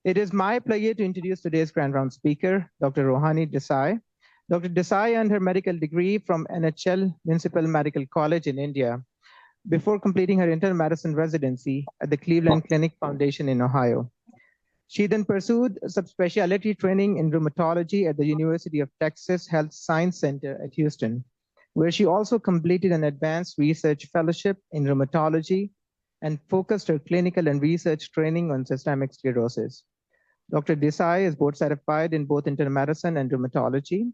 It is my pleasure to introduce today's Grand Round speaker, Dr. Ruhani Desai. Dr. Desai earned her medical degree from NHL Municipal Medical College in India before completing her internal medicine residency at the Cleveland Clinic Foundation in Ohio. She then pursued subspecialty training in rheumatology at the University of Texas Health Science Center at Houston, where she also completed an advanced research fellowship in rheumatology and focused her clinical and research training on systemic sclerosis. Dr. Desai is board certified in both internal medicine and rheumatology.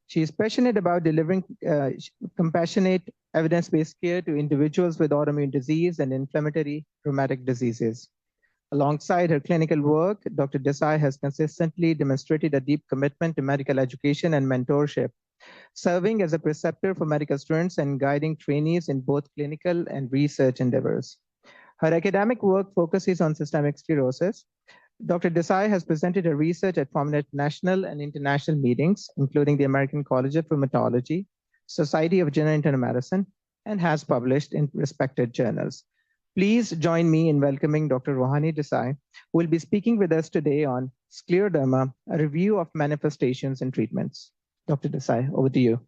She is passionate about delivering compassionate, evidence-based care to individuals with autoimmune disease and inflammatory rheumatic diseases. Alongside her clinical work, Dr. Desai has consistently demonstrated a deep commitment to medical education and mentorship, serving as a preceptor for medical students and guiding trainees in both clinical and research endeavors. Her academic work focuses on systemic sclerosis. Dr. Desai has presented her research at prominent national and international meetings, including the American College of Rheumatology, Society of General Internal Medicine, and has published in respected journals. Please join me in welcoming Dr. Ruhani Desai, who will be speaking with us today on Scleroderma, a review of manifestations and treatments. Dr. Desai, over to you.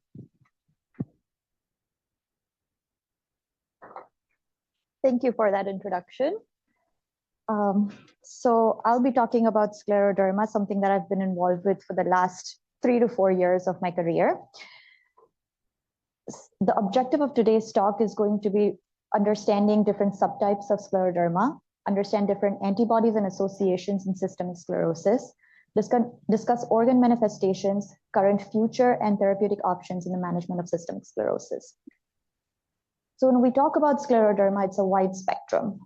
Thank you for that introduction. So I'll be talking about scleroderma, something that I've been involved with for the last 3 to 4 years of my career. The objective of today's talk is going to be understanding different subtypes of scleroderma, understand different antibodies and associations in systemic sclerosis, discuss organ manifestations, current, future, and therapeutic options in the management of systemic sclerosis. So when we talk about scleroderma, it's a wide spectrum.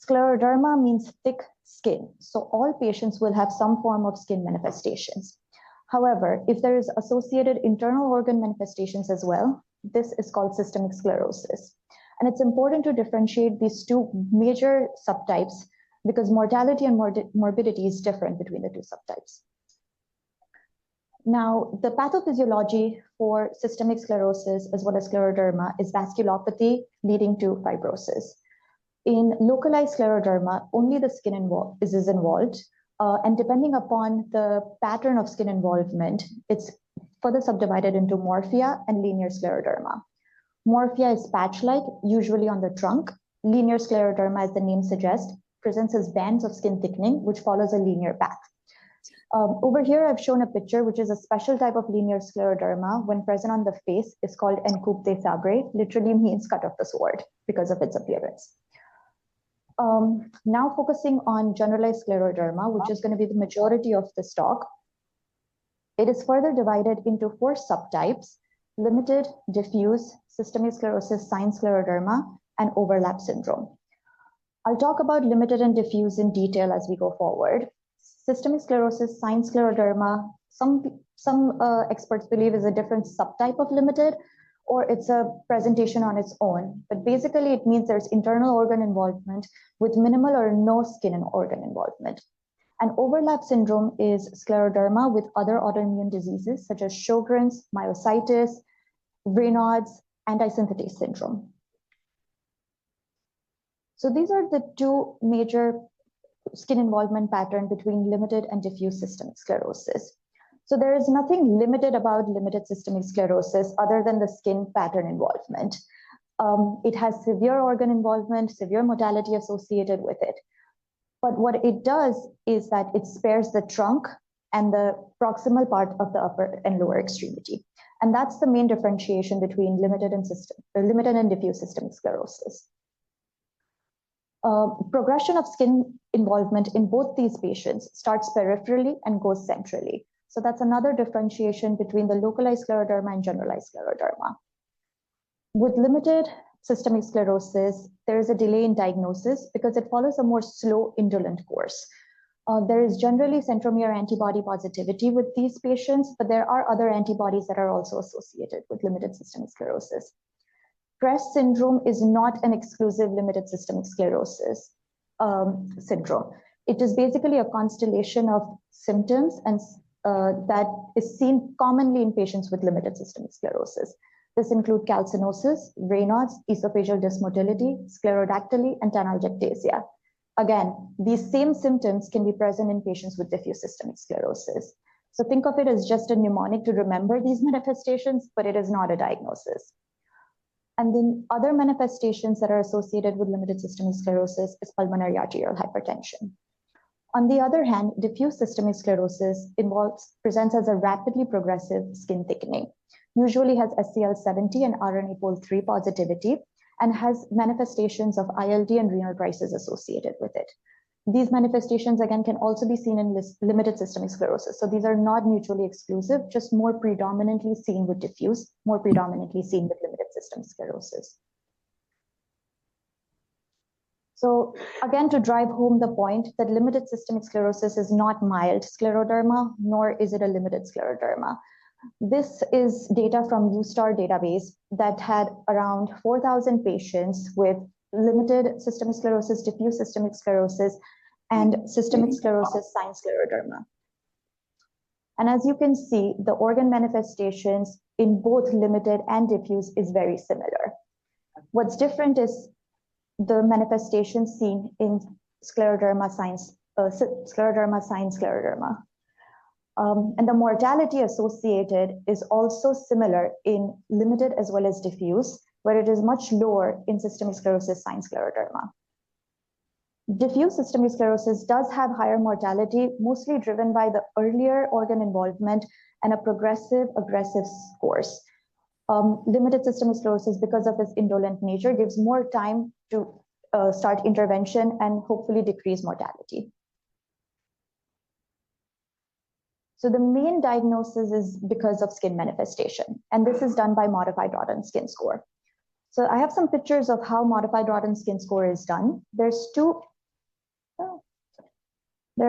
Scleroderma means thick skin, so all patients will have some form of skin manifestations. However, if there is associated internal organ manifestations as well, this is called systemic sclerosis. And it's important to differentiate these two major subtypes because mortality and morbidity is different between the two subtypes. Now, the pathophysiology for systemic sclerosis as well as scleroderma is vasculopathy leading to fibrosis. In localized scleroderma, only the skin is involved, and depending upon the pattern of skin involvement, it's further subdivided into morphia and linear scleroderma. Morphia is patch-like, usually on the trunk. Linear scleroderma, as the name suggests, presents as bands of skin thickening, which follows a linear path. Over here, I've shown a picture, which is a special type of linear scleroderma. When present on the face, is called en coupe de sabre, literally means cut off the sword because of its appearance. Now focusing on generalized scleroderma, which is going to be the majority of this talk. It is further divided into 4 subtypes: limited, diffuse, systemic sclerosis, sign scleroderma, and overlap syndrome. I'll talk about limited and diffuse in detail as we go forward. Systemic sclerosis, sign scleroderma, some experts believe is a different subtype of limited, or it's a presentation on its own. But basically, it means there's internal organ involvement with minimal or no skin and organ involvement. And overlap syndrome is scleroderma with other autoimmune diseases such as Sjogren's, myositis, Raynaud's, antisynthetase syndrome. So these are the 2 major skin involvement patterns between limited and diffuse systemic sclerosis. So there is nothing limited about limited systemic sclerosis other than the skin pattern involvement. It has severe organ involvement, severe mortality associated with it. But what it does is that it spares the trunk and the proximal part of the upper and lower extremity. And that's the main differentiation between limited and diffuse systemic sclerosis. Progression of skin involvement in both these patients starts peripherally and goes centrally. So that's another differentiation between the localized scleroderma and generalized scleroderma. With limited systemic sclerosis, there is a delay in diagnosis because it follows a more slow, indolent course. There is generally centromere antibody positivity with these patients, but there are other antibodies that are also associated with limited systemic sclerosis. CREST syndrome is not an exclusive limited systemic sclerosis syndrome. It is basically a constellation of symptoms and that is seen commonly in patients with limited systemic sclerosis. This includes calcinosis, Raynaud's, esophageal dysmotility, sclerodactyly, and telangiectasia. Again, these same symptoms can be present in patients with diffuse systemic sclerosis. So think of it as just a mnemonic to remember these manifestations, but it is not a diagnosis. And then other manifestations that are associated with limited systemic sclerosis is pulmonary arterial hypertension. On the other hand, diffuse systemic sclerosis presents as a rapidly progressive skin thickening, usually has SCL70 and RNA pol 3 positivity, and has manifestations of ILD and renal crisis associated with it. These manifestations, again, can also be seen in limited systemic sclerosis. So these are not mutually exclusive, just more predominantly seen with diffuse, more predominantly seen with limited systemic sclerosis. So again, to drive home the point that limited systemic sclerosis is not mild scleroderma, nor is it a limited scleroderma. This is data from USTAR database that had around 4,000 patients with limited systemic sclerosis, diffuse systemic sclerosis, and systemic sclerosis sign scleroderma. And as you can see, the organ manifestations in both limited and diffuse is very similar. What's different is the manifestations seen in scleroderma sign scleroderma. And the mortality associated is also similar in limited as well as diffuse, where it is much lower in systemic sclerosis sign scleroderma. Diffuse systemic sclerosis does have higher mortality, mostly driven by the earlier organ involvement and a progressive aggressive course. Limited systemic sclerosis, because of its indolent nature, gives more time to start intervention and hopefully decrease mortality. So the main diagnosis is because of skin manifestation, and this is done by modified Rodin skin score. So I have some pictures of how modified Rodin skin score is done. There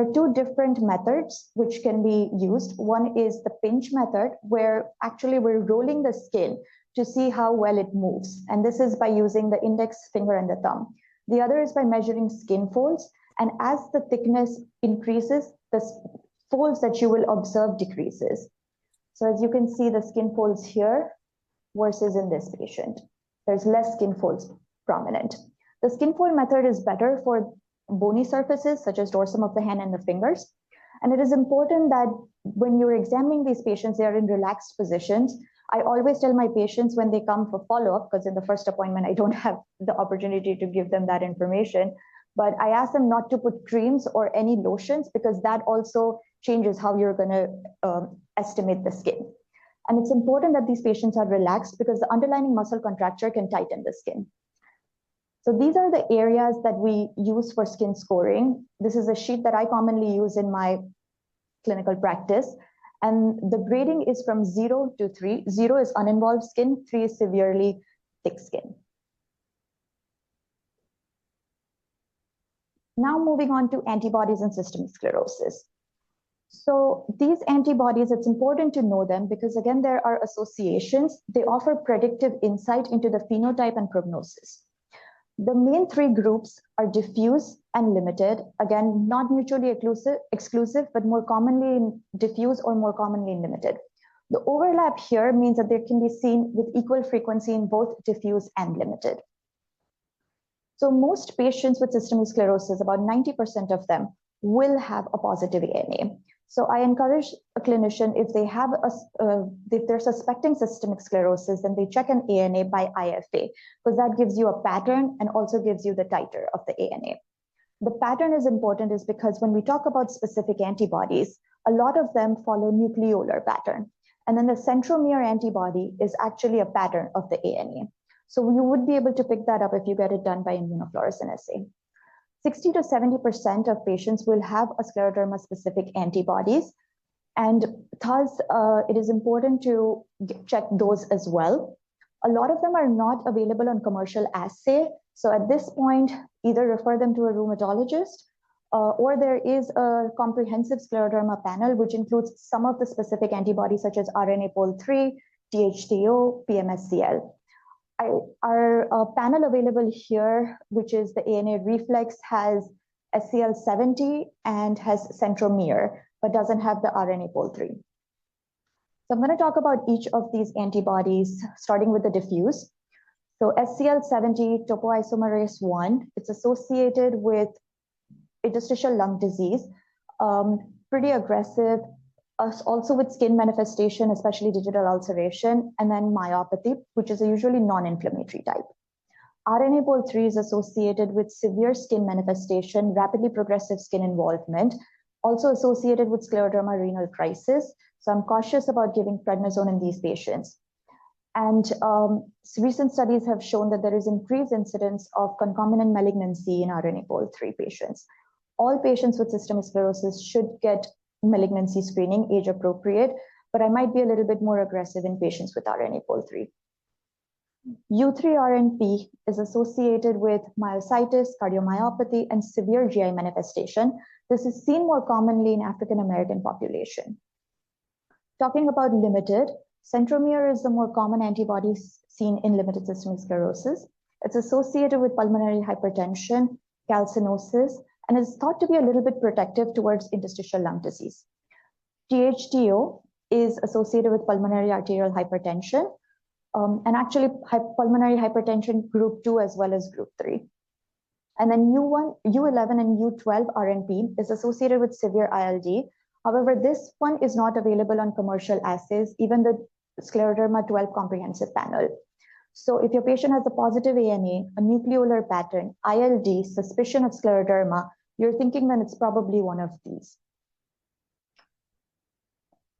are two different methods which can be used. One is the pinch method, where actually we're rolling the skin to see how well it moves. And this is by using the index finger and the thumb. The other is by measuring skin folds. And as the thickness increases, the folds that you will observe decreases. So as you can see, the skin folds here versus in this patient. There's less skin folds prominent. The skin fold method is better for bony surfaces such as dorsum of the hand and the fingers. And it is important that when you're examining these patients, they are in relaxed positions. I always tell my patients when they come for follow-up, because in the first appointment, I don't have the opportunity to give them that information, but I ask them not to put creams or any lotions, because that also changes how you're going to estimate the skin. And it's important that these patients are relaxed, because the underlying muscle contracture can tighten the skin. So these are the areas that we use for skin scoring. This is a sheet that I commonly use in my clinical practice. And the grading is from 0 to 3. 0 is uninvolved skin, 3 is severely thick skin. Now moving on to antibodies and systemic sclerosis. So these antibodies, it's important to know them because, again, there are associations. They offer predictive insight into the phenotype and prognosis. The main three groups are diffuse and limited, again, not mutually exclusive, but more commonly in diffuse or more commonly in limited. The overlap here means that they can be seen with equal frequency in both diffuse and limited. So most patients with systemic sclerosis, about 90% of them, will have a positive ANA. So I encourage a clinician, if they have if they're suspecting systemic sclerosis, then they check an ANA by IFA, because that gives you a pattern and also gives you the titer of the ANA. The pattern is important is because when we talk about specific antibodies, a lot of them follow nucleolar pattern. And then the centromere antibody is actually a pattern of the ANA. So you would be able to pick that up if you get it done by immunofluorescence assay. 60 to 70% of patients will have a scleroderma specific antibodies. And thus, it is important to check those as well. A lot of them are not available on commercial assay. So at this point, either refer them to a rheumatologist or there is a comprehensive scleroderma panel, which includes some of the specific antibodies such as RNA pol 3, THTO, PMSCL. Our panel available here, which is the ANA reflex, has SCL70 and has centromere, but doesn't have the RNA pol 3. So I'm going to talk about each of these antibodies, starting with the diffuse. So SCL70 topoisomerase 1, it's associated with interstitial lung disease, pretty aggressive, also with skin manifestation, especially digital ulceration, and then myopathy, which is a usually non-inflammatory type. RNA-pol3 is associated with severe skin manifestation, rapidly progressive skin involvement, also associated with scleroderma renal crisis. So I'm cautious about giving prednisone in these patients. And recent studies have shown that there is increased incidence of concomitant malignancy in RNA-pol3 patients. All patients with systemic sclerosis should get malignancy screening, age appropriate, but I might be a little bit more aggressive in patients with RNA-pol3. U3-RNP is associated with myositis, cardiomyopathy, and severe GI manifestation. This is seen more commonly in African-American population. Talking about limited, centromere is the more common antibody seen in limited systemic sclerosis. It's associated with pulmonary hypertension, calcinosis, and is thought to be a little bit protective towards interstitial lung disease. THTO is associated with pulmonary arterial hypertension, and actually pulmonary hypertension group 2 as well as group 3. And then U1, U11 and U12 RNP is associated with severe ILD. However, this one is not available on commercial assays, even the Scleroderma 12 comprehensive panel. So if your patient has a positive ANA, a nucleolar pattern, ILD, suspicion of scleroderma, you're thinking that it's probably one of these.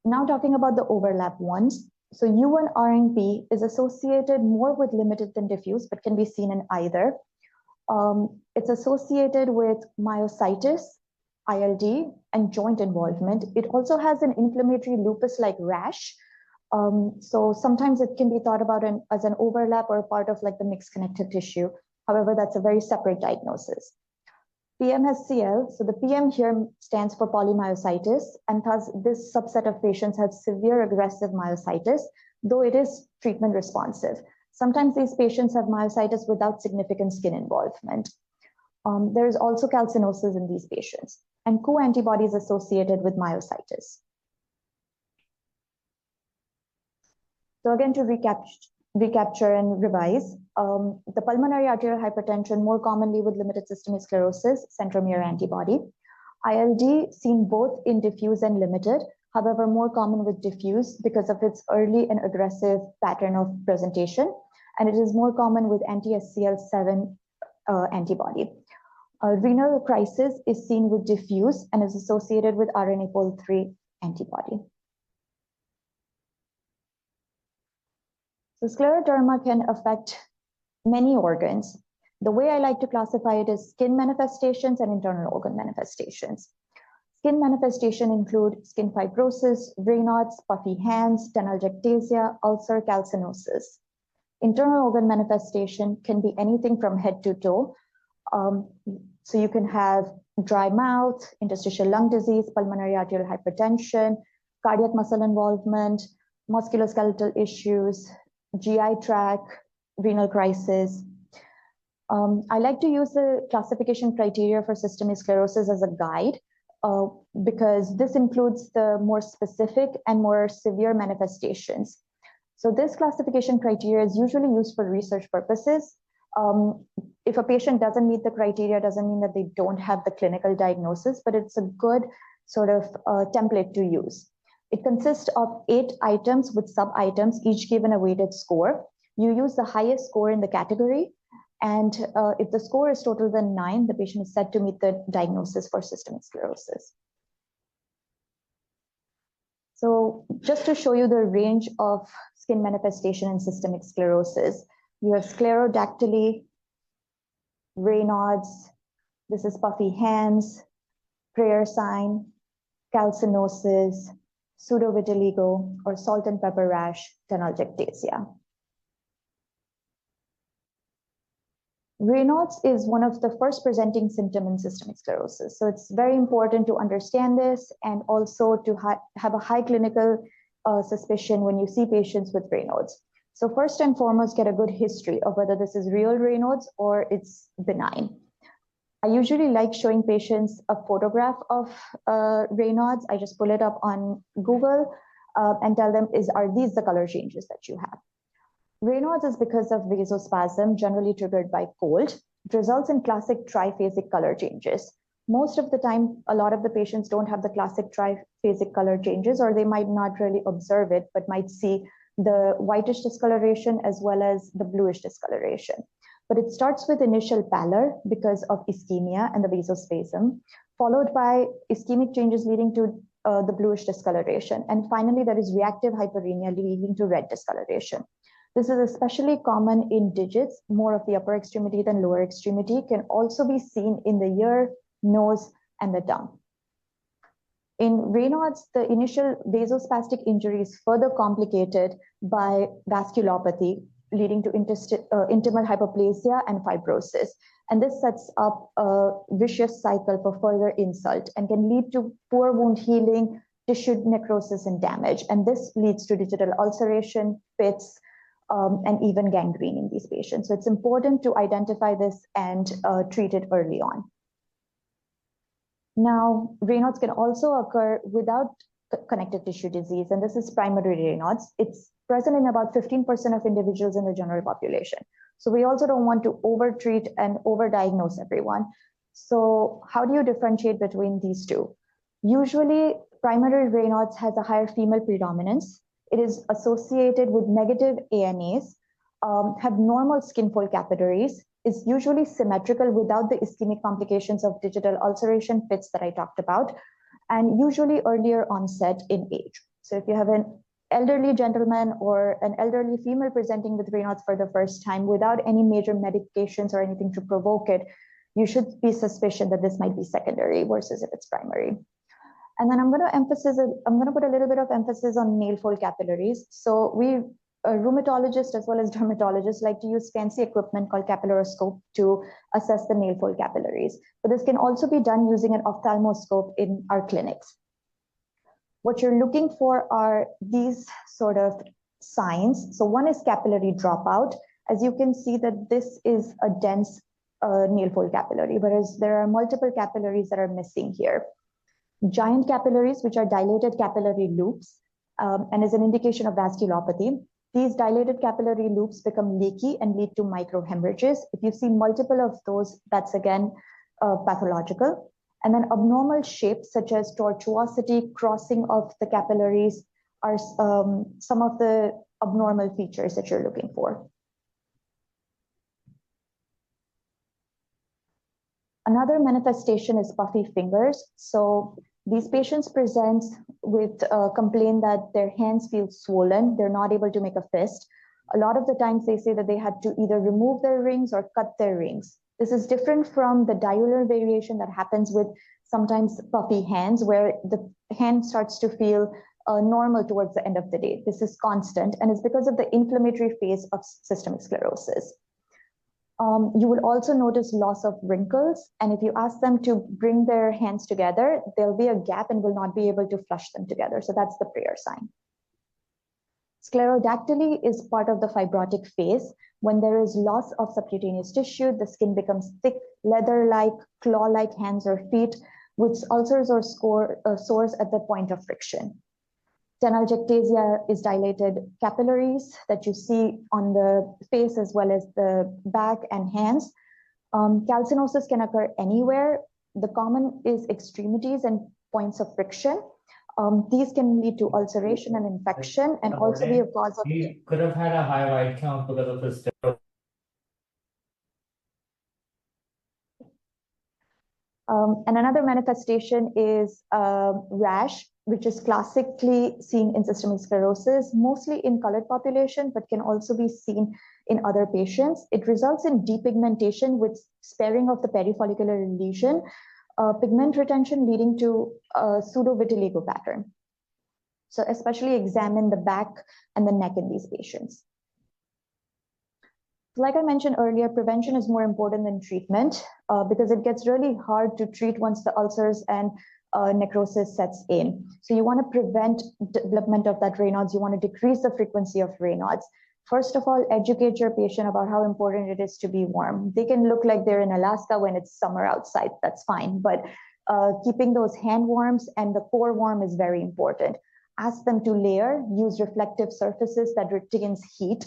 Now talking about the overlap ones. So U1 RNP is associated more with limited than diffuse, but can be seen in either. It's associated with myositis, ILD, and joint involvement. It also has an inflammatory lupus-like rash. So sometimes it can be thought about as an overlap or part of like the mixed connective tissue. However, that's a very separate diagnosis. PMSCL, so the PM here stands for polymyositis, and thus this subset of patients have severe aggressive myositis, though it is treatment responsive. Sometimes these patients have myositis without significant skin involvement. There is also calcinosis in these patients, and co-antibodies associated with myositis. So again, to recapture and revise, the pulmonary arterial hypertension, more commonly with limited systemic sclerosis, centromere antibody. ILD seen both in diffuse and limited, however, more common with diffuse because of its early and aggressive pattern of presentation, and it is more common with anti-SCL7 antibody. Renal crisis is seen with diffuse and is associated with RNA-pol3 antibody. So scleroderma can affect many organs. The way I like to classify it is skin manifestations and internal organ manifestations. Skin manifestation include skin fibrosis, Raynaud's, puffy hands, telangiectasia, ulcer, calcinosis. Internal organ manifestation can be anything from head to toe. So you can have dry mouth, interstitial lung disease, pulmonary arterial hypertension, cardiac muscle involvement, musculoskeletal issues, GI tract, renal crisis. I like to use the classification criteria for systemic sclerosis as a guide because this includes the more specific and more severe manifestations. So this classification criteria is usually used for research purposes. If a patient doesn't meet the criteria, doesn't mean that they don't have the clinical diagnosis, but it's a good sort of template to use. It consists of 8 items with sub-items, each given a weighted score. You use the highest score in the category, and if the score is total than 9, the patient is said to meet the diagnosis for systemic sclerosis. So just to show you the range of skin manifestation in systemic sclerosis, you have sclerodactyly, Raynaud's, this is puffy hands, prayer sign, calcinosis, pseudovitiligo, or salt and pepper rash, telangiectasia. Raynaud's is one of the first presenting symptom in systemic sclerosis. So it's very important to understand this and also to have a high clinical suspicion when you see patients with Raynaud's. So first and foremost, get a good history of whether this is real Raynaud's or it's benign. I usually like showing patients a photograph of Raynaud's. I just pull it up on Google and tell them, are these the color changes that you have? Raynaud's is because of vasospasm, generally triggered by cold. It results in classic triphasic color changes. Most of the time, a lot of the patients don't have the classic triphasic color changes, or they might not really observe it, but might see the whitish discoloration as well as the bluish discoloration. But it starts with initial pallor because of ischemia and the vasospasm, followed by ischemic changes leading to the bluish discoloration. And finally, there is reactive hyperemia leading to red discoloration. This is especially common in digits, more of the upper extremity than lower extremity, can also be seen in the ear, nose, and the tongue. In Raynaud's, the initial vasospastic injury is further complicated by vasculopathy, leading to intimal hyperplasia and fibrosis. And this sets up a vicious cycle for further insult and can lead to poor wound healing, tissue necrosis, and damage. And this leads to digital ulceration, fits, and even gangrene in these patients. So it's important to identify this and treat it early on. Now, Raynaud's can also occur without connective tissue disease, and this is primary Raynaud's. It's present in about 15% of individuals in the general population. So we also don't want to overtreat and overdiagnose everyone. So how do you differentiate between these two? Usually, primary Raynaud's has a higher female predominance. It is associated with negative ANAs, have normal skin fold capillaries, is usually symmetrical without the ischemic complications of digital ulceration fits that I talked about, and usually earlier onset in age. So if you have an elderly gentleman or an elderly female presenting with Raynaud's for the first time without any major medications or anything to provoke it, you should be suspicious that this might be secondary versus if it's primary. And then I'm going to put a little bit of emphasis on nail fold capillaries. So rheumatologists as well as dermatologists like to use fancy equipment called capillaroscope to assess the nail fold capillaries. But this can also be done using an ophthalmoscope in our clinics. What you're looking for are these sort of signs. So one is capillary dropout. As you can see that this is a dense nail fold capillary, whereas there are multiple capillaries that are missing here. Giant capillaries, which are dilated capillary loops, and is an indication of vasculopathy. These dilated capillary loops become leaky and lead to microhemorrhages. If you see multiple of those, that's again pathological. And then abnormal shapes such as tortuosity, crossing of the capillaries are some of the abnormal features that you're looking for. Another manifestation is puffy fingers. So these patients present with a complaint that their hands feel swollen. They're not able to make a fist. A lot of the times they say that they had to either remove their rings or cut their rings. This is different from the diular variation that happens with sometimes puffy hands, where the hand starts to feel normal towards the end of the day. This is constant, and it's because of the inflammatory phase of systemic sclerosis. You will also notice loss of wrinkles, and if you ask them to bring their hands together, there'll be a gap and will not be able to flush them together. So that's the prayer sign. Sclerodactyly is part of the fibrotic phase. When there is loss of subcutaneous tissue, the skin becomes thick, leather-like, claw-like hands or feet, with ulcers or sores at the point of friction. Telangiectasia is dilated capillaries that you see on the face as well as the back and hands. Calcinosis can occur anywhere. The common is extremities and points of friction. These can lead to ulceration and infection and also be a cause of... He could have had a high white count because of his steroid. And another manifestation is rash, which is classically seen in systemic sclerosis, mostly in colored population, but can also be seen in other patients. It results in depigmentation with sparing of the perifollicular lesion, pigment retention leading to a pseudo-vitiligo pattern. So especially examine the back and the neck in these patients. Like I mentioned earlier, prevention is more important than treatment because it gets really hard to treat once the ulcers and necrosis sets in. So you want to prevent development of that Raynaud's. You want to decrease the frequency of Raynaud's. First of all, educate your patient about how important it is to be warm. They can look like they're in Alaska when it's summer outside, that's fine. But keeping those hand warms and the core warm is very important. Ask them to layer, use reflective surfaces that retains heat.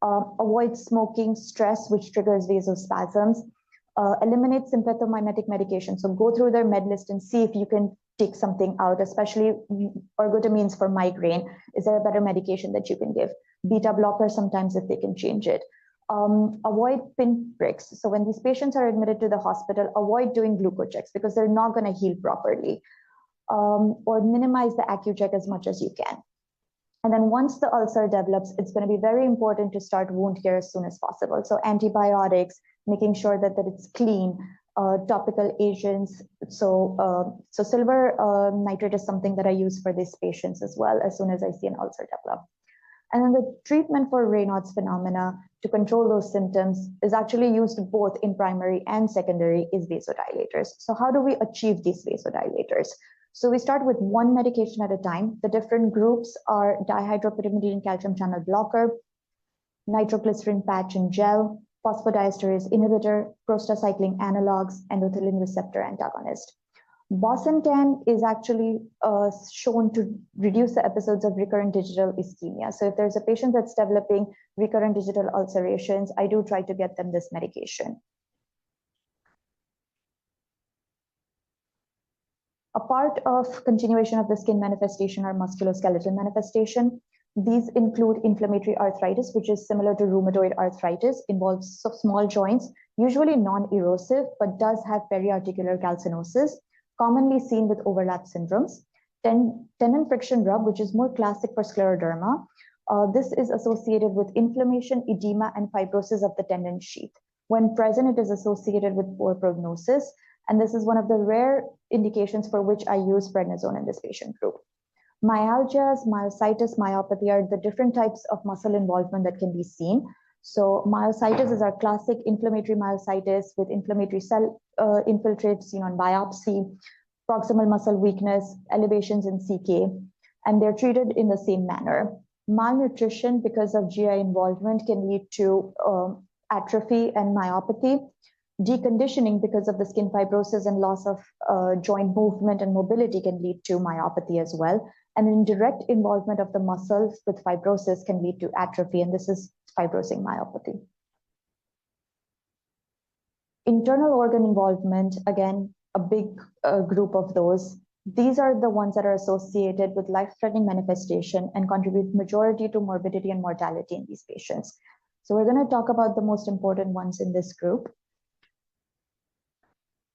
Avoid smoking, stress, which triggers vasospasms. Eliminate sympathomimetic medication. So go through their med list and see if you can take something out, especially ergotamines for migraine. Is there a better medication that you can give? Beta blocker sometimes if they can change it. Avoid pin pricks. So when these patients are admitted to the hospital, avoid doing glucochecks because they're not going to heal properly. Or minimize the AccuCheck as much as you can. And then once the ulcer develops, it's going to be very important to start wound care as soon as possible. So antibiotics, making sure that it's clean, topical agents. So silver nitrate is something that I use for these patients as well as soon as I see an ulcer develop. And then the treatment for Raynaud's phenomena to control those symptoms is actually used both in primary and secondary is vasodilators. So how do we achieve these vasodilators? So we start with one medication at a time. The different groups are dihydropyrimidine calcium channel blocker, nitroglycerin patch and gel, phosphodiesterase inhibitor, prostacyclin analogs, endothelin receptor antagonist. Bosentan is actually shown to reduce the episodes of recurrent digital ischemia. So if there's a patient that's developing recurrent digital ulcerations, I do try to get them this medication. A part of continuation of the skin manifestation are musculoskeletal manifestation. These include inflammatory arthritis, which is similar to rheumatoid arthritis, involves small joints, usually non-erosive, but does have periarticular calcinosis, commonly seen with overlap syndromes. Tendon friction rub, which is more classic for scleroderma. This is associated with inflammation, edema, and fibrosis of the tendon sheath. When present, it is associated with poor prognosis. And this is one of the rare indications for which I use prednisone in this patient group. Myalgias, myositis, myopathy are the different types of muscle involvement that can be seen. So myositis is our classic inflammatory myositis with inflammatory cell infiltrate seen on biopsy, proximal muscle weakness, elevations in CK, and they're treated in the same manner. Malnutrition because of GI involvement can lead to atrophy and myopathy. Deconditioning because of the skin fibrosis and loss of joint movement and mobility can lead to myopathy as well. And indirect involvement of the muscles with fibrosis can lead to atrophy, and this is fibrosing myopathy. Internal organ involvement, again, a big group of those. These are the ones that are associated with life-threatening manifestation and contribute majority to morbidity and mortality in these patients. So we're going to talk about the most important ones in this group.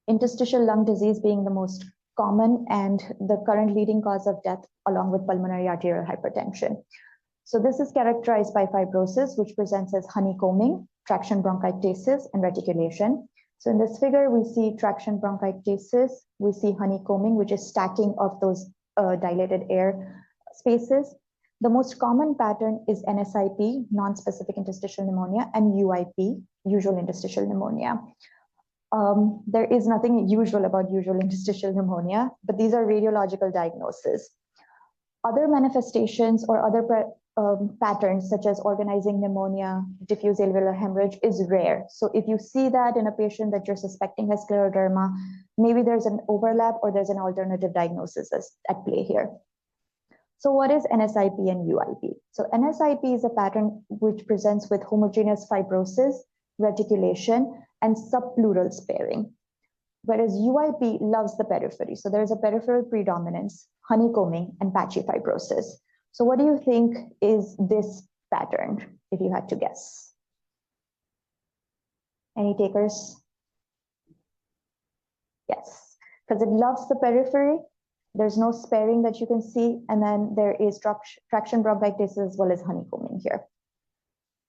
Interstitial lung disease being the most common and the current leading cause of death, along with pulmonary arterial hypertension. So this is characterized by fibrosis, which presents as honeycombing, traction bronchiectasis, and reticulation. So in this figure, we see traction bronchiectasis, we see honeycombing, which is stacking of those dilated air spaces. The most common pattern is NSIP, non-specific interstitial pneumonia, and UIP, usual interstitial pneumonia. There is nothing usual about usual interstitial pneumonia, but these are radiological diagnoses. Other manifestations or other patterns such as organizing pneumonia, diffuse alveolar hemorrhage is rare. So if you see that in a patient that you're suspecting has scleroderma, maybe there's an overlap or there's an alternative diagnosis at play here. So what is NSIP and UIP? So NSIP is a pattern which presents with homogeneous fibrosis, reticulation, and subpleural sparing. Whereas UIP loves the periphery. So there's a peripheral predominance, honeycombing, and patchy fibrosis. So what do you think is this pattern, if you had to guess? Any takers? Yes, because it loves the periphery. There's no sparing that you can see. And then there is traction bronchiectasis as well as honeycombing here.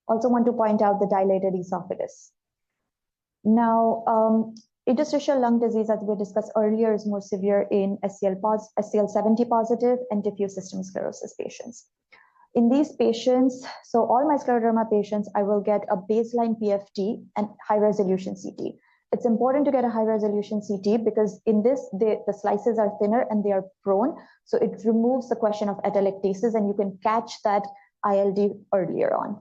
Also want to point out the dilated esophagus. Now, interstitial lung disease, as we discussed earlier, is more severe in SCL70 positive and diffuse systemic sclerosis patients. In these patients, so all my scleroderma patients, I will get a baseline PFT and high-resolution CT. It's important to get a high-resolution CT because in this, the slices are thinner and they are prone, so it removes the question of atelectasis and you can catch that ILD earlier on.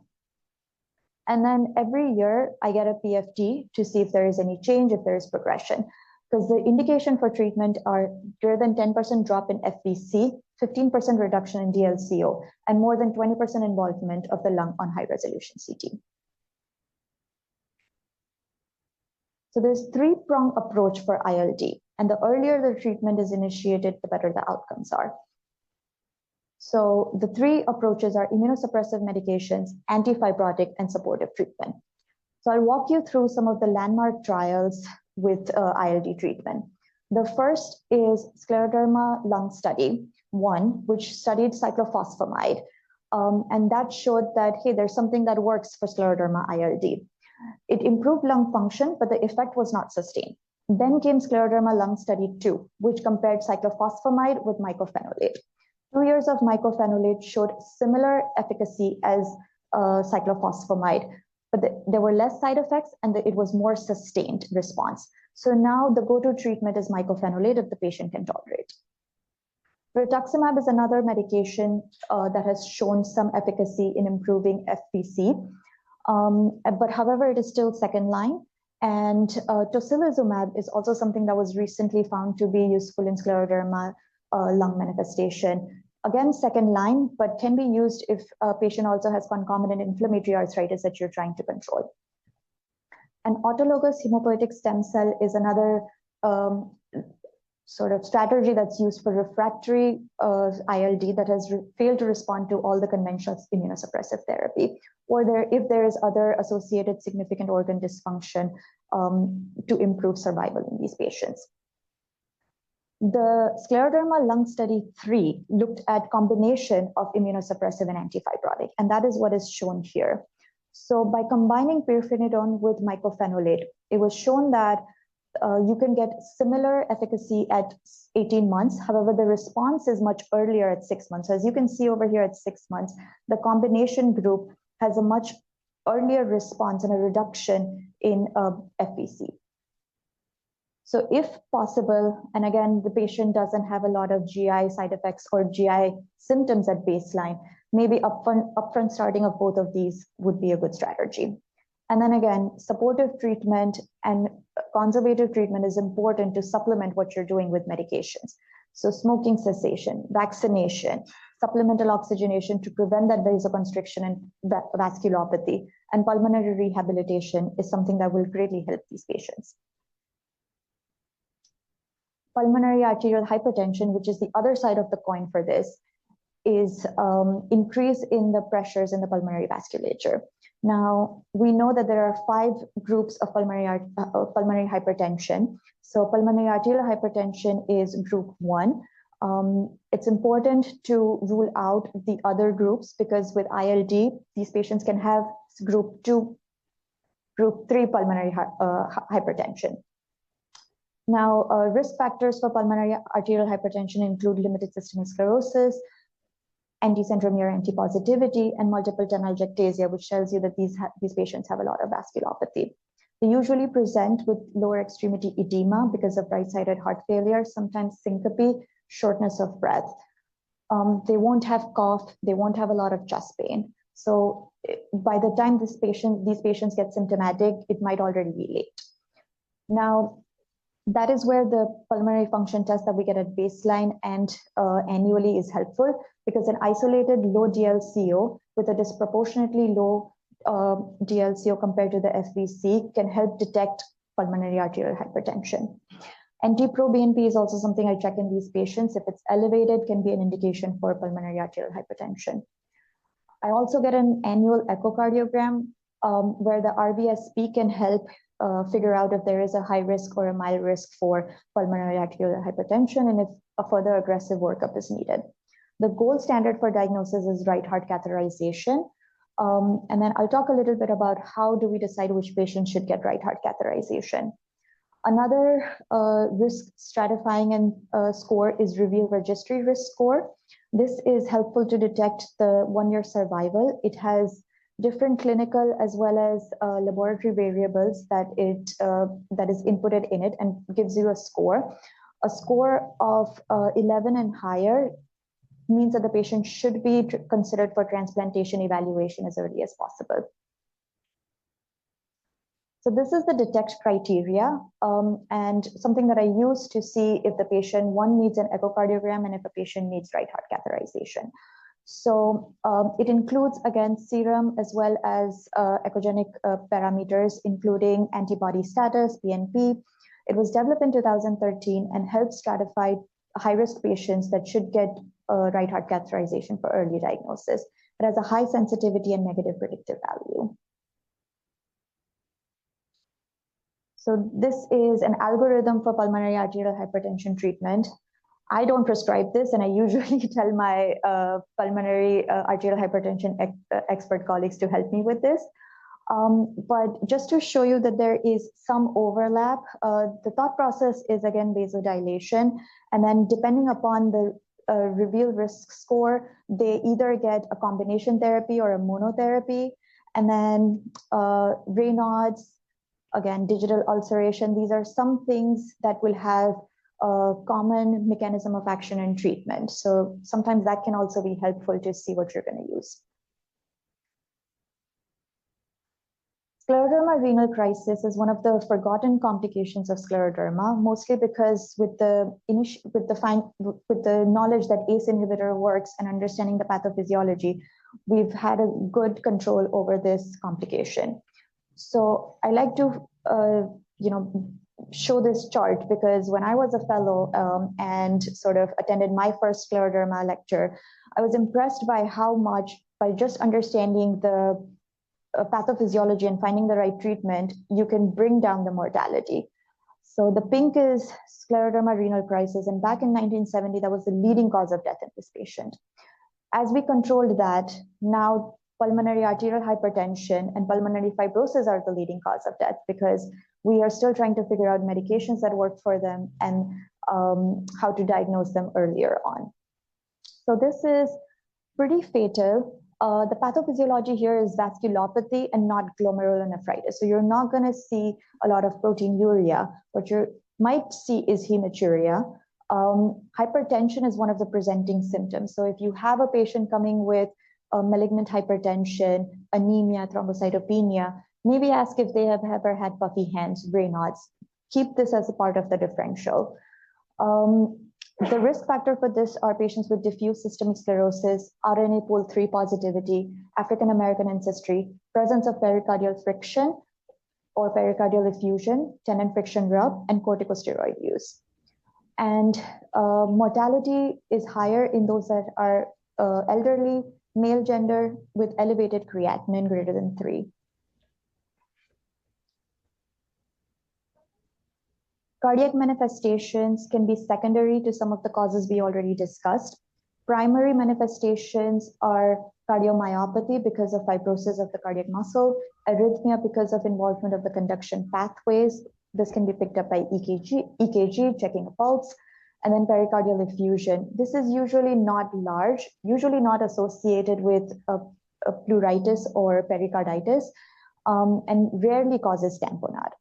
And then every year I get a PFT to see if there is any change, if there is progression. Because the indication for treatment are greater than 10% drop in FVC, 15% reduction in DLCO, and more than 20% involvement of the lung on high resolution CT. So there's three-prong approach for ILD, and the earlier the treatment is initiated, the better the outcomes are. So the three approaches are immunosuppressive medications, antifibrotic, and supportive treatment. So I'll walk you through some of the landmark trials with ILD treatment. The first is Scleroderma lung study 1, which studied cyclophosphamide. And that showed that, hey, there's something that works for Scleroderma ILD. It improved lung function, but the effect was not sustained. Then came Scleroderma lung study 2, which compared cyclophosphamide with mycophenolate. 2 years of mycophenolate showed similar efficacy as cyclophosphamide, but there were less side effects and it was more sustained response. So now the go-to treatment is mycophenolate if the patient can tolerate. Rituximab is another medication that has shown some efficacy in improving FVC, but however, it is still second line. And tocilizumab is also something that was recently found to be useful in Scleroderma lung manifestation. Again, second line, but can be used if a patient also has concomitant inflammatory arthritis that you're trying to control. And autologous hematopoietic stem cell is another sort of strategy that's used for refractory ILD that has failed to respond to all the conventional immunosuppressive therapy, or if there is other associated significant organ dysfunction to improve survival in these patients. The Scleroderma lung study 3 looked at combination of immunosuppressive and antifibrotic, and that is what is shown here. So by combining pirfenidone with mycophenolate, it was shown that you can get similar efficacy at 18 months. However, the response is much earlier at 6 months. So as you can see over here at 6 months, the combination group has a much earlier response and a reduction in FVC. So if possible, and again, the patient doesn't have a lot of GI side effects or GI symptoms at baseline, maybe upfront starting of both of these would be a good strategy. And then again, supportive treatment and conservative treatment is important to supplement what you're doing with medications. So smoking cessation, vaccination, supplemental oxygenation to prevent that vasoconstriction and vasculopathy, and pulmonary rehabilitation is something that will greatly help these patients. Pulmonary arterial hypertension, which is the other side of the coin for this, is increase in the pressures in the pulmonary vasculature. Now, we know that there are 5 groups of pulmonary hypertension. So pulmonary arterial hypertension is group 1. It's important to rule out the other groups because with ILD, these patients can have group 2, group 3 pulmonary hypertension. Now, risk factors for pulmonary arterial hypertension include limited systemic sclerosis, anti-centromere antipositivity, and multiple telangiectasia, which tells you that these patients have a lot of vasculopathy. They usually present with lower extremity edema because of right-sided heart failure, sometimes syncope, shortness of breath. They won't have cough, they won't have a lot of chest pain. So by the time these patients get symptomatic, it might already be late. Now, that is where the pulmonary function test that we get at baseline and annually is helpful, because an isolated low DLCO with a disproportionately low DLCO compared to the FVC can help detect pulmonary arterial hypertension. NT-proBNP is also something I check in these patients. If it's elevated, can be an indication for pulmonary arterial hypertension. I also get an annual echocardiogram where the RBSP can help figure out if there is a high risk or a mild risk for pulmonary arterial hypertension and if a further aggressive workup is needed. The gold standard for diagnosis is right heart catheterization. And then I'll talk a little bit about how do we decide which patient should get right heart catheterization. Another risk stratifying and score is REVEAL registry risk score. This is helpful to detect the 1-year survival. It has different clinical as well as laboratory variables that is inputted in it and gives you a score. A score of 11 and higher means that the patient should be considered for transplantation evaluation as early as possible. So this is the DETECT criteria and something that I use to see if the patient, one, needs an echocardiogram and if a patient needs right heart catheterization. So it includes, again, serum as well as echogenic parameters, including antibody status, BNP. It was developed in 2013 and helps stratify high-risk patients that should get right heart catheterization for early diagnosis. It has a high sensitivity and negative predictive value. So this is an algorithm for pulmonary arterial hypertension treatment. I don't prescribe this, and I usually tell my pulmonary arterial hypertension expert colleagues to help me with this. But just to show you that there is some overlap, the thought process is, again, vasodilation. And then depending upon the reveal risk score, they either get a combination therapy or a monotherapy. And then Raynaud's, again, digital ulceration. These are some things that will have a common mechanism of action and treatment. So sometimes that can also be helpful to see what you're going to use. Scleroderma renal crisis is one of the forgotten complications of scleroderma, mostly because with the knowledge that ACE inhibitor works and understanding the pathophysiology, we've had a good control over this complication. So I like to show this chart because when I was a fellow and sort of attended my first scleroderma lecture, I was impressed by how much, by just understanding the pathophysiology and finding the right treatment, you can bring down the mortality. So the pink is scleroderma renal crisis, and back in 1970, that was the leading cause of death in this patient. As we controlled that, now pulmonary arterial hypertension and pulmonary fibrosis are the leading cause of death because we are still trying to figure out medications that work for them and how to diagnose them earlier on. So this is pretty fatal. The pathophysiology here is vasculopathy and not glomerulonephritis. So you're not going to see a lot of proteinuria. What you might see is hematuria. Hypertension is one of the presenting symptoms. So if you have a patient coming with malignant hypertension, anemia, thrombocytopenia, maybe ask if they have ever had puffy hands, Raynaud's. Keep this as a part of the differential. The risk factor for this are patients with diffuse systemic sclerosis, RNA pool 3 positivity, African American ancestry, presence of pericardial friction or pericardial effusion, tendon friction rub, and corticosteroid use. And mortality is higher in those that are elderly, male gender with elevated creatinine greater than 3. Cardiac manifestations can be secondary to some of the causes we already discussed. Primary manifestations are cardiomyopathy because of fibrosis of the cardiac muscle, arrhythmia because of involvement of the conduction pathways. This can be picked up by EKG, checking a pulse, and then pericardial effusion. This is usually not large, usually not associated with a pleuritis or pericarditis, and rarely causes tamponade.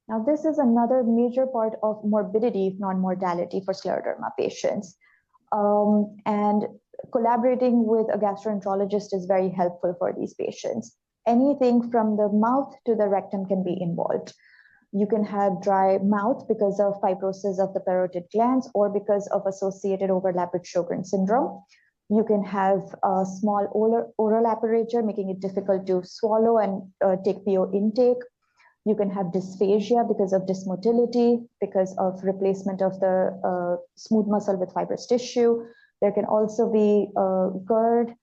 Now, this is another major part of morbidity, if not mortality, for scleroderma patients. And collaborating with a gastroenterologist is very helpful for these patients. Anything from the mouth to the rectum can be involved. You can have dry mouth because of fibrosis of the parotid glands or because of associated overlap with Sjogren syndrome. You can have a small oral aperture, making it difficult to swallow and take PO intake. You can have dysphagia because of dysmotility, because of replacement of the smooth muscle with fibrous tissue. There can also be GERD.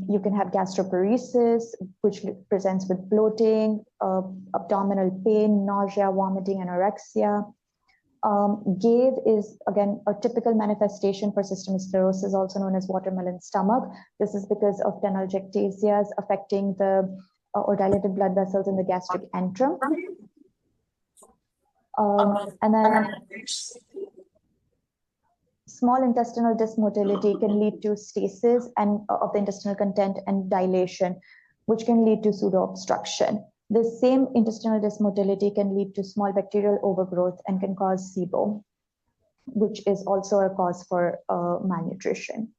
You can have gastroparesis, which presents with bloating, abdominal pain, nausea, vomiting, anorexia. GAVE is, again, a typical manifestation for systemic sclerosis, also known as watermelon stomach. This is because of telangiectasias affecting the or dilated blood vessels in the gastric antrum. And then small intestinal dysmotility can lead to stasis and of the intestinal content and dilation, which can lead to pseudo-obstruction. The same intestinal dysmotility can lead to small bacterial overgrowth and can cause SIBO, which is also a cause for malnutrition.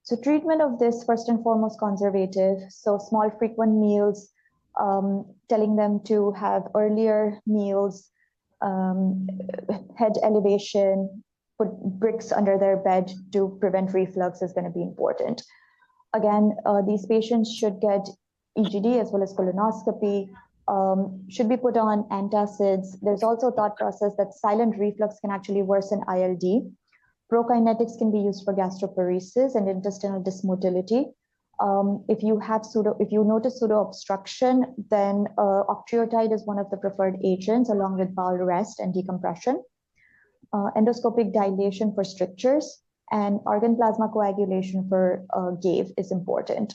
So treatment of this, first and foremost, conservative. So small frequent meals, telling them to have earlier meals, head elevation, put bricks under their bed to prevent reflux is going to be important. Again, these patients should get EGD as well as colonoscopy, should be put on antacids. There's also thought process that silent reflux can actually worsen ILD. Prokinetics can be used for gastroparesis and intestinal dysmotility. If you notice pseudo obstruction, then octreotide is one of the preferred agents along with bowel rest and decompression. Endoscopic dilation for strictures and organ plasma coagulation for GAVE is important.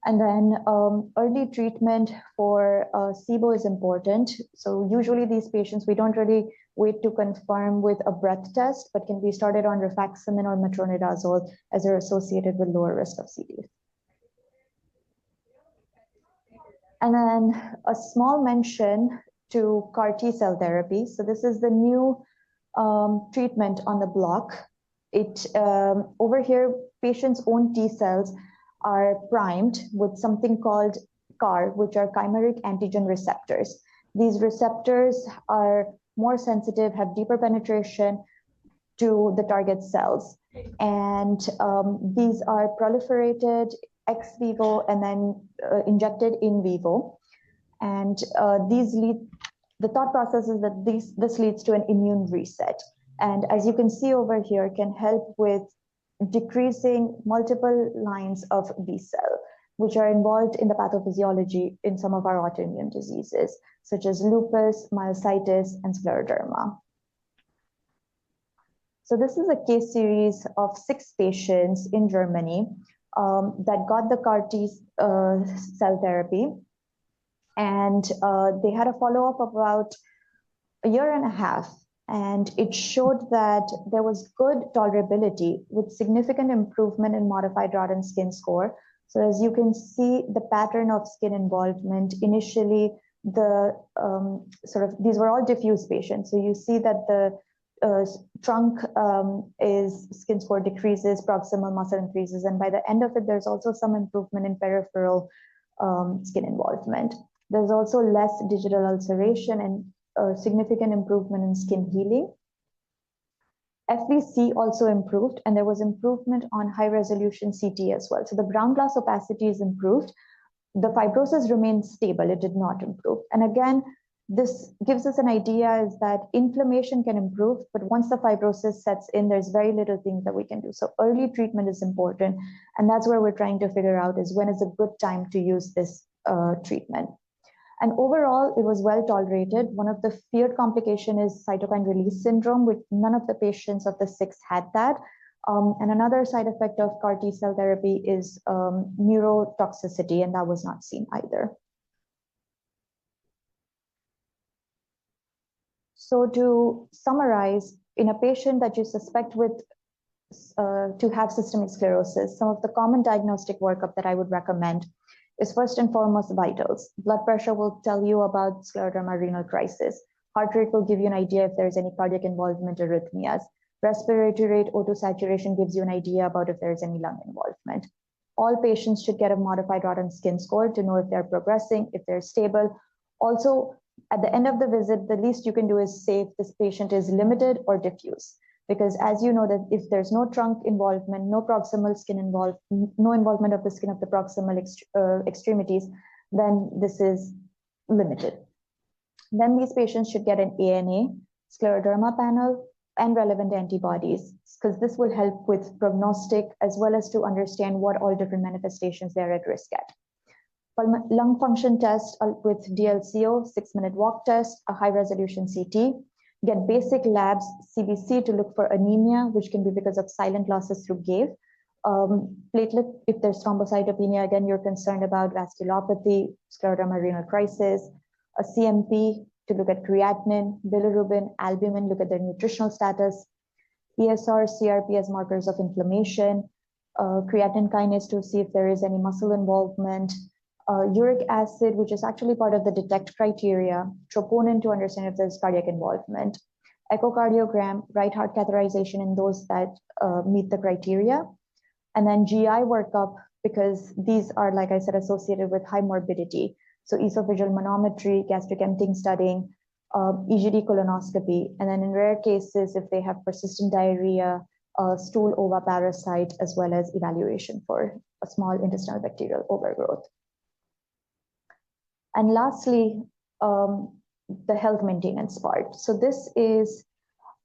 And then early treatment for SIBO is important. So usually these patients, we don't really wait to confirm with a breath test, but can be started on rifaximin or metronidazole as they're associated with lower risk of CD. And then a small mention to CAR T cell therapy. So this is the new treatment on the block. Over here, patients' own T cells are primed with something called CAR, which are chimeric antigen receptors. These receptors are more sensitive, have deeper penetration to the target cells. And these are proliferated ex vivo and then injected in vivo. And the thought process is that this leads to an immune reset. And as you can see over here, can help with decreasing multiple lines of B cell, which are involved in the pathophysiology in some of our autoimmune diseases, such as lupus, myositis, and scleroderma. So this is a case series of 6 patients in Germany that got the CAR T cell therapy. And they had a follow-up of about a year and a half. And it showed that there was good tolerability with significant improvement in modified Rodin skin score. So as you can see, the pattern of skin involvement, initially, these were all diffuse patients. So you see that the trunk skin score decreases, proximal muscle increases. And by the end of it, there's also some improvement in peripheral skin involvement. There's also less digital ulceration and significant improvement in skin healing. FVC also improved, and there was improvement on high resolution CT as well. So the ground glass opacity is improved. The fibrosis remained stable, it did not improve. And again, this gives us an idea is that inflammation can improve, but once the fibrosis sets in, there's very little things that we can do. So early treatment is important. And that's where we're trying to figure out is when is a good time to use this treatment. And overall, it was well tolerated. One of the feared complication is cytokine release syndrome, which none of the patients of the 6 had that. And another side effect of CAR T cell therapy is neurotoxicity, and that was not seen either. So to summarize, in a patient that you suspect to have systemic sclerosis, some of the common diagnostic workup that I would recommend is first and foremost vitals. Blood pressure will tell you about scleroderma renal crisis. Heart rate will give you an idea if there's any cardiac involvement, arrhythmias. Respiratory rate, O2 saturation gives you an idea about if there's any lung involvement. All patients should get a modified Rodin skin score to know if they're progressing, if they're stable. Also, at the end of the visit, the least you can do is say if this patient is limited or diffuse. Because as you know that if there's no trunk involvement, no proximal skin no involvement of the skin of the proximal extremities, then this is limited. Then these patients should get an ANA, scleroderma panel, and relevant antibodies, because this will help with prognostic as well as to understand what all different manifestations they're at risk at. Lung function test with DLCO, 6-minute walk test, a high resolution CT, get basic labs, CBC to look for anemia, which can be because of silent losses through GAVE. Platelet, if there's thrombocytopenia, again, you're concerned about vasculopathy, scleroderma renal crisis, a CMP to look at creatinine, bilirubin, albumin, look at their nutritional status, ESR, CRP as markers of inflammation, creatine kinase to see if there is any muscle involvement, uric acid, which is actually part of the DETECT criteria, troponin to understand if there's cardiac involvement, echocardiogram, right heart catheterization in those that meet the criteria, and then GI workup, because these are, like I said, associated with high morbidity. So esophageal manometry, gastric emptying studying, EGD colonoscopy, and then in rare cases, if they have persistent diarrhea, stool oviparasite, as well as evaluation for a small intestinal bacterial overgrowth. And lastly, the health maintenance part. So this is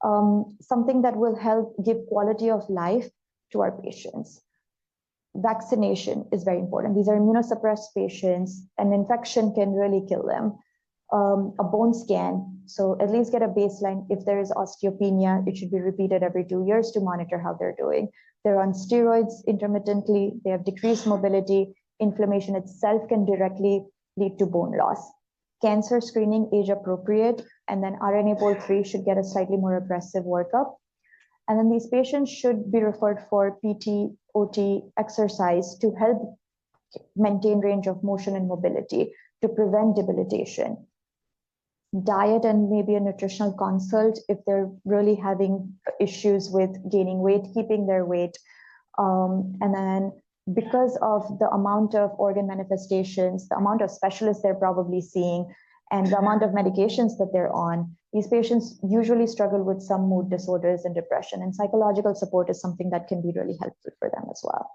something that will help give quality of life to our patients. Vaccination is very important. These are immunosuppressed patients. An infection can really kill them. A bone scan, so at least get a baseline. If there is osteopenia, it should be repeated every 2 years to monitor how they're doing. They're on steroids intermittently. They have decreased mobility. Inflammation itself can directly lead to bone loss. Cancer screening, age appropriate, and then RNA-Pol3 should get a slightly more aggressive workup. And then these patients should be referred for PT, OT, exercise to help maintain range of motion and mobility to prevent debilitation. Diet and maybe a nutritional consult if they're really having issues with gaining weight, keeping their weight. And then because of the amount of organ manifestations, the amount of specialists they're probably seeing, and the amount of medications that they're on, these patients usually struggle with some mood disorders and depression, and psychological support is something that can be really helpful for them as well.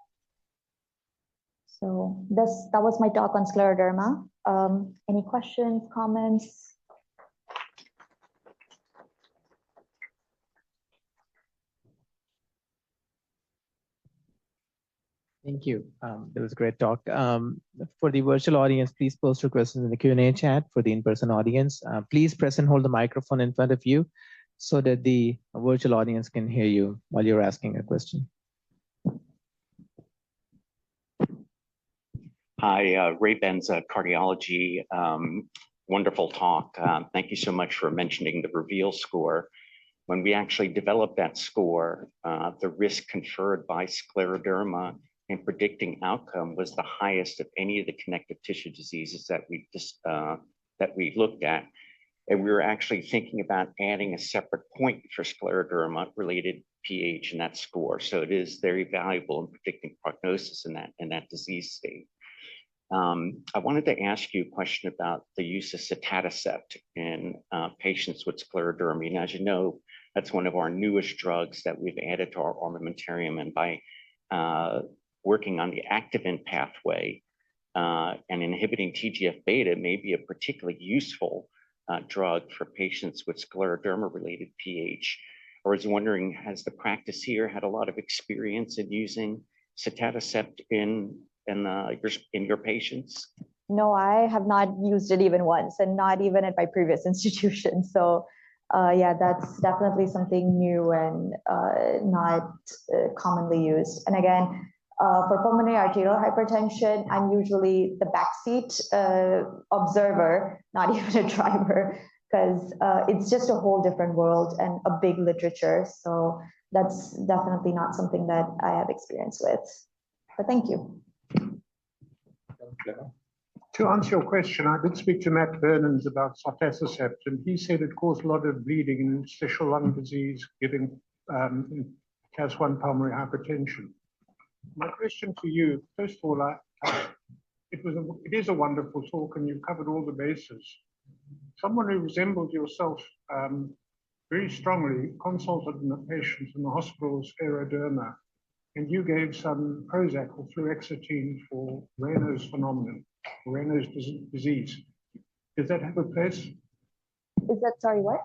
So that was my talk on scleroderma. Any questions, comments? Thank you. That was a great talk. For the virtual audience, please post your questions in the Q&A chat. For the in-person audience, please press and hold the microphone in front of you so that the virtual audience can hear you while you're asking a question. Hi, Ray Benza, cardiology. Wonderful talk. Thank you so much for mentioning the REVEAL score. When we actually developed that score, the risk conferred by scleroderma in predicting outcome was the highest of any of the connective tissue diseases that we looked at. And we were actually thinking about adding a separate point for scleroderma related pH in that score. So it is very valuable in predicting prognosis in that disease state. I wanted to ask you a question about the use of sotatercept in patients with scleroderma. And as you know, that's one of our newest drugs that we've added to our armamentarium. And by working on the activin pathway and inhibiting TGF-beta may be a particularly useful drug for patients with scleroderma-related pH. I was wondering, has the practice here had a lot of experience in using sotatercept in your patients? No, I have not used it even once, and not even at my previous institution. So yeah, that's definitely something new and not commonly used. And again, for pulmonary arterial hypertension, I'm usually the backseat observer, not even a driver, because it's just a whole different world and a big literature. So that's definitely not something that I have experience with. But thank you. To answer your question, I did speak to Matt Vernons about sotatercept, and he said it caused a lot of bleeding and interstitial lung disease, giving class 1 pulmonary hypertension. My question to you, first of all, it is a wonderful talk, and you've covered all the bases. Someone who resembled yourself very strongly consulted a patient in the hospital's scleroderma, and you gave some Prozac or fluoxetine for Raynaud's phenomenon, Raynaud's disease. Does that have a place? Is that, sorry, what?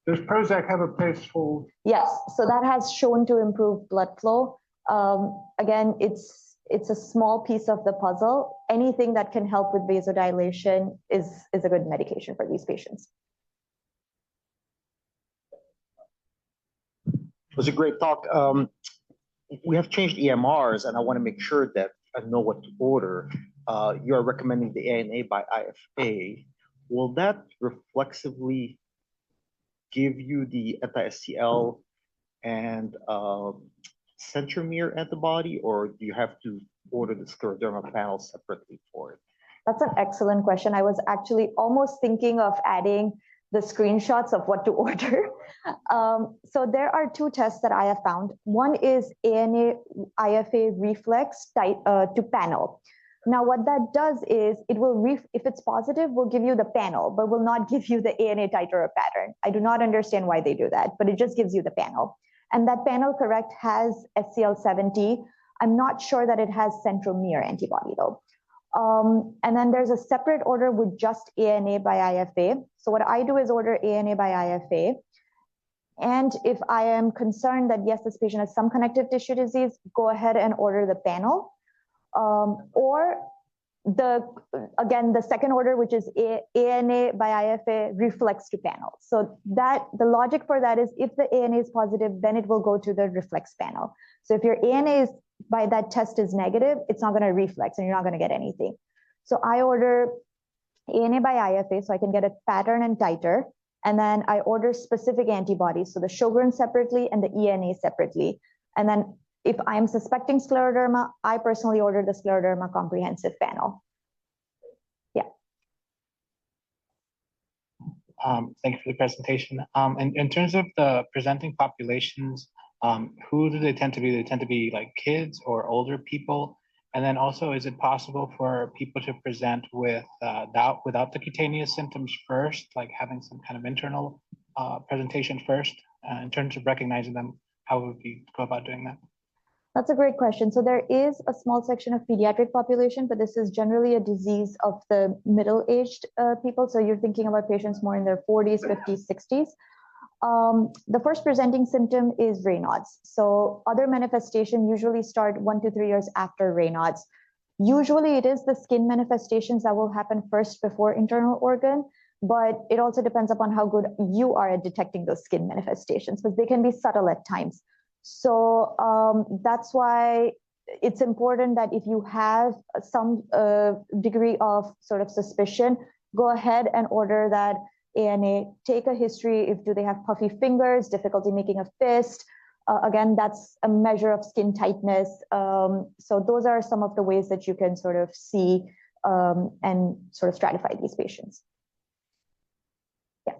Does Prozac have a place for? Yes, so that has shown to improve blood flow. Again, it's a small piece of the puzzle. Anything that can help with vasodilation is a good medication for these patients. It was a great talk. We have changed EMRs, and I want to make sure that I know what to order. You are recommending the ANA by IFA. Will that reflexively give you the anti-SCL and centromere antibody, or do you have to order the scleroderma panel separately for it? That's an excellent question. I was actually almost thinking of adding the screenshots of what to order. So there are two tests that I have found. One is ANA IFA reflex to panel. Now, what that does is it will, if it's positive, will give you the panel, but will not give you the ANA titer or pattern. I do not understand why they do that, but it just gives you the panel. And that panel, correct, has SCL70. I'm not sure that it has centromere antibody though. And then there's a separate order with just ANA by IFA. So what I do is order ANA by IFA. And if I am concerned that, yes, this patient has some connective tissue disease, go ahead and order the panel. Or again, the second order, which is ANA by IFA reflex to panel. So that the logic for that is if the ANA is positive, then it will go to the reflex panel. So if your ANA is by that test is negative, it's not going to reflex and you're not going to get anything. So I order ANA by IFA so I can get a pattern and titer. And then I order specific antibodies. So the Sjogren separately and the ENA separately. And then if I'm suspecting scleroderma, I personally order the scleroderma comprehensive panel. Yeah. Thank you for the presentation. In terms of the presenting populations, who do they tend to be? They tend to be like kids or older people. And then also, is it possible for people to present with without the cutaneous symptoms first, like having some kind of internal presentation first, in terms of recognizing them? How would you go about doing that? That's a great question. So there is a small section of pediatric population, but this is generally a disease of the middle-aged people. So you're thinking about patients more in their 40s, 50s, 60s. The first presenting symptom is Raynaud's. So other manifestations usually start 1 to 3 years after Raynaud's. Usually it is the skin manifestations that will happen first before internal organ, but it also depends upon how good you are at detecting those skin manifestations, because they can be subtle at times. So that's why it's important that if you have some degree of sort of suspicion, go ahead and order that ANA, take a history. If do they have puffy fingers, difficulty making a fist? Again, that's a measure of skin tightness. So those are some of the ways that you can sort of see and sort of stratify these patients. Yeah.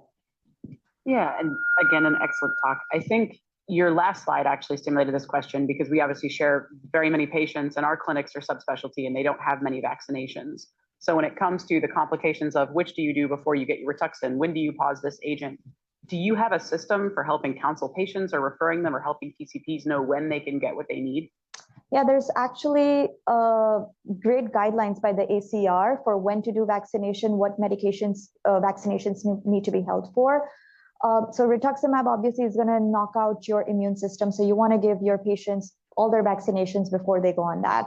Yeah, and again, an excellent talk. I think your last slide actually stimulated this question because we obviously share very many patients and our clinics are subspecialty and they don't have many vaccinations. So when it comes to the complications of which do you do before you get your Rituxan, when do you pause this agent? Do you have a system for helping counsel patients or referring them or helping PCPs know when they can get what they need? Yeah, there's actually great guidelines by the ACR for when to do vaccination, what medications, vaccinations need to be held for. So rituximab obviously is going to knock out your immune system. So you want to give your patients all their vaccinations before they go on that.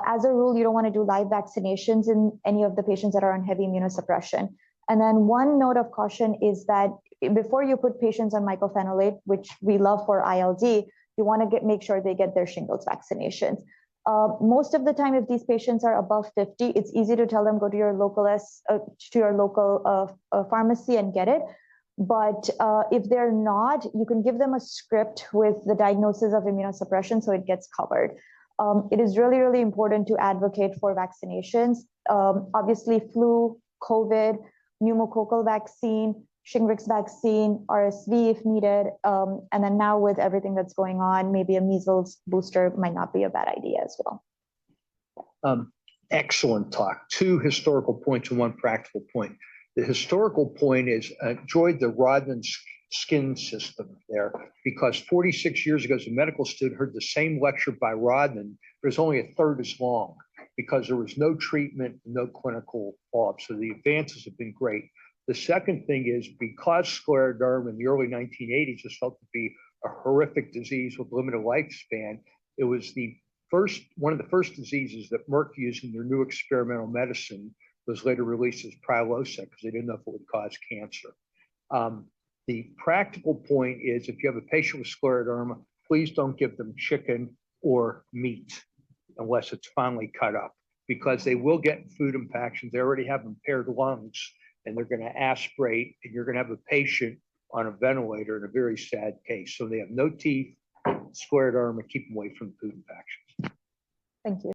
As a rule, you don't want to do live vaccinations in any of the patients that are on heavy immunosuppression. And then one note of caution is that before you put patients on mycophenolate, which we love for ILD, you want to make sure they get their shingles vaccinations. Most of the time, if these patients are above 50, it's easy to tell them go to your local pharmacy and get it. But if they're not, you can give them a script with the diagnosis of immunosuppression so it gets covered. It is really, really important to advocate for vaccinations. Obviously, flu, COVID, pneumococcal vaccine, Shingrix vaccine, RSV if needed. And then now with everything that's going on, maybe a measles booster might not be a bad idea as well. Excellent talk. 2 historical points and 1 practical point. The historical point is enjoyed the Rodman skin system there because 46 years ago as a medical student heard the same lecture by Rodman, but it was only a third as long because there was no treatment, no clinical follow-up. So the advances have been great. The second thing is because scleroderma in the early 1980s was felt to be a horrific disease with limited lifespan, it was one of the first diseases that Merck used in their new experimental medicine was later released as Prilosec because they didn't know if it would cause cancer. The practical point is if you have a patient with scleroderma, please don't give them chicken or meat unless it's finely cut up because they will get food impactions. They already have impaired lungs and they're going to aspirate and you're going to have a patient on a ventilator in a very sad case. So they have no teeth, scleroderma, keep them away from food infections. Thank you.